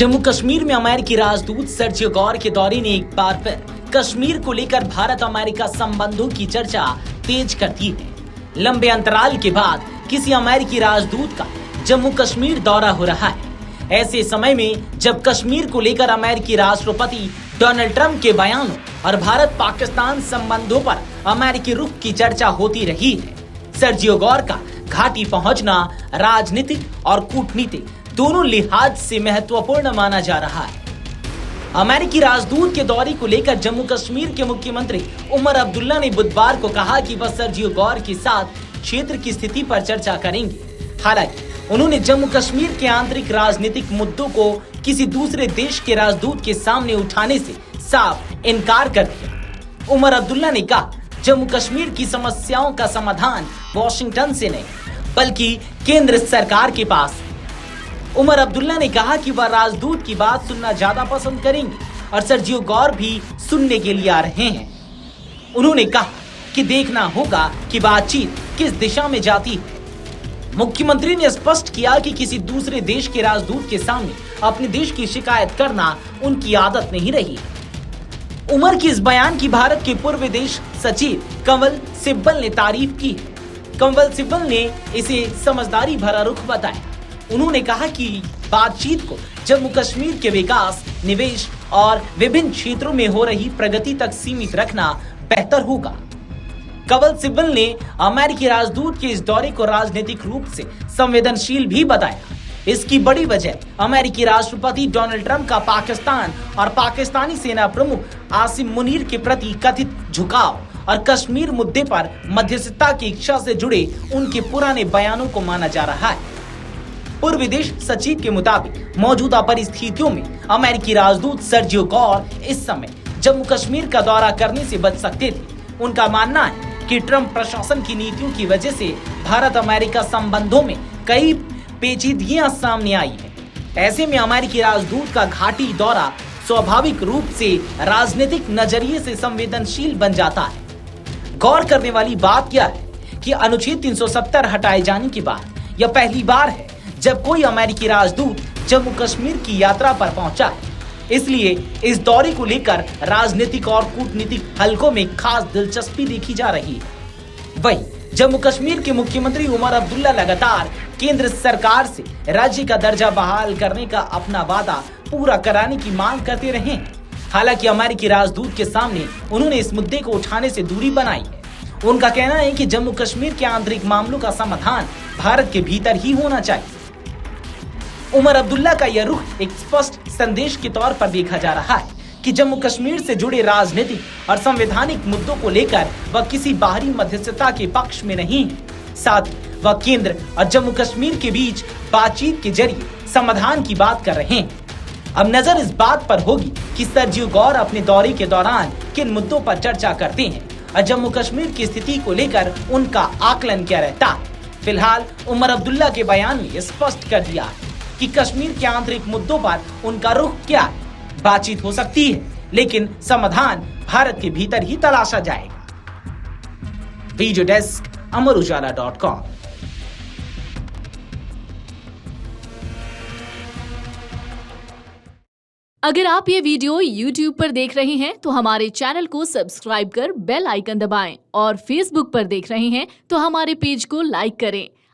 जम्मू कश्मीर में अमेरिकी राजदूत सर्जियो गौर के दौरे ने एक बार फिर कश्मीर को लेकर भारत अमेरिका संबंधों की चर्चा तेज कर दी है। लंबे अंतराल के बाद किसी अमेरिकी राजदूत का जम्मू कश्मीर दौरा हो रहा है। ऐसे समय में जब कश्मीर को लेकर अमेरिकी राष्ट्रपति डोनाल्ड ट्रंप के बयानों और भारत पाकिस्तान संबंधों पर अमेरिकी रुख की चर्चा होती रही है, सर्जियो गौर का घाटी पहुंचना राजनीतिक और कूटनीतिक दोनों लिहाज से महत्वपूर्ण माना जा रहा है। अमेरिकी राजदूत के दौरे को लेकर जम्मू कश्मीर के मुख्यमंत्री उमर अब्दुल्ला ने बुधवार को कहा कि वह सर्जियो गौर के साथ क्षेत्र की स्थिति पर चर्चा करेंगे। हालांकि उन्होंने जम्मू कश्मीर के आंतरिक राजनीतिक मुद्दों को किसी दूसरे देश के राजदूत के सामने उठाने से साफ इनकार कर दिया। उमर अब्दुल्ला ने कहा, जम्मू कश्मीर की समस्याओं का समाधान वॉशिंगटन से नहीं बल्कि केंद्र सरकार के पास है। उमर अब्दुल्ला ने कहा कि वह राजदूत की बात सुनना ज्यादा पसंद करेंगे और सर्जियो गौर भी सुनने के लिए आ रहे हैं। उन्होंने कहा कि देखना होगा कि बातचीत किस दिशा में जाती है। मुख्यमंत्री ने स्पष्ट किया कि किसी दूसरे देश के राजदूत के सामने अपने देश की शिकायत करना उनकी आदत नहीं रही। उमर के इस बयान की भारत के पूर्व विदेश सचिव कंवल सिब्बल ने तारीफ की है। कंवल सिब्बल ने इसे समझदारी भरा रुख बताया। उन्होंने कहा कि बातचीत को जम्मू कश्मीर के विकास, निवेश और विभिन्न क्षेत्रों में हो रही प्रगति तक सीमित रखना बेहतर होगा। कंवल सिब्बल ने अमेरिकी राजदूत के इस दौरे को राजनीतिक रूप से संवेदनशील भी बताया। इसकी बड़ी वजह अमेरिकी राष्ट्रपति डोनाल्ड ट्रंप का पाकिस्तान और पाकिस्तानी सेना प्रमुख आसिम मुनीर के प्रति कथित झुकाव और कश्मीर मुद्दे पर मध्यस्थता की इच्छा से जुड़े उनके पुराने बयानों को माना जा रहा है। पूर्व विदेश सचिव के मुताबिक मौजूदा परिस्थितियों में अमेरिकी राजदूत सर्जियो गौर इस समय जम्मू कश्मीर का दौरा करने से बच सकते थे। उनका मानना है कि ट्रंप प्रशासन की नीतियों की वजह से भारत अमेरिका संबंधों में कई पेचीदगियां सामने आई है। ऐसे में अमेरिकी राजदूत का घाटी दौरा स्वाभाविक रूप से राजनीतिक नजरिए से संवेदनशील बन जाता है। गौर करने वाली बात यह है कि अनुच्छेद 370 हटाए जाने के बाद यह पहली बार है जब कोई अमेरिकी राजदूत जम्मू कश्मीर की यात्रा पर पहुंचा है। इसलिए इस दौरे को लेकर राजनीतिक और कूटनीतिक हलकों में खास दिलचस्पी देखी जा रही है। वहीं जम्मू कश्मीर के मुख्यमंत्री उमर अब्दुल्ला लगातार केंद्र सरकार से राज्य का दर्जा बहाल करने का अपना वादा पूरा कराने की मांग करते रहे हैं। हालांकि अमेरिकी राजदूत के सामने उन्होंने इस मुद्दे को उठाने से दूरी बनाई है। उनका कहना है कि जम्मू कश्मीर के आंतरिक मामलों का समाधान भारत के भीतर ही होना चाहिए। उमर अब्दुल्ला का यह रुख एक स्पष्ट संदेश के तौर पर देखा जा रहा है कि जम्मू कश्मीर से जुड़े राजनीतिक और संवैधानिक मुद्दों को लेकर वह किसी बाहरी मध्यस्थता के पक्ष में नहीं है। साथ ही वह केंद्र और जम्मू कश्मीर के बीच बातचीत के जरिए समाधान की बात कर रहे हैं। अब नजर इस बात पर होगी कि सर्जियो गौर अपने दौरे के दौरान किन मुद्दों पर चर्चा करते हैं और जम्मू कश्मीर की स्थिति को लेकर उनका आकलन क्या रहता है। फिलहाल उमर अब्दुल्ला के बयान में स्पष्ट कर दिया है कि कश्मीर के आंतरिक मुद्दों पर उनका रुख क्या है। बातचीत हो सकती है, लेकिन समाधान भारत के भीतर ही तलाशा जाएगा। Video desk Amar Ujala dot com. अगर आप ये वीडियो YouTube पर देख रहे हैं तो हमारे चैनल को सब्सक्राइब कर बेल आइकन दबाएं और Facebook पर देख रहे हैं तो हमारे पेज को लाइक करें।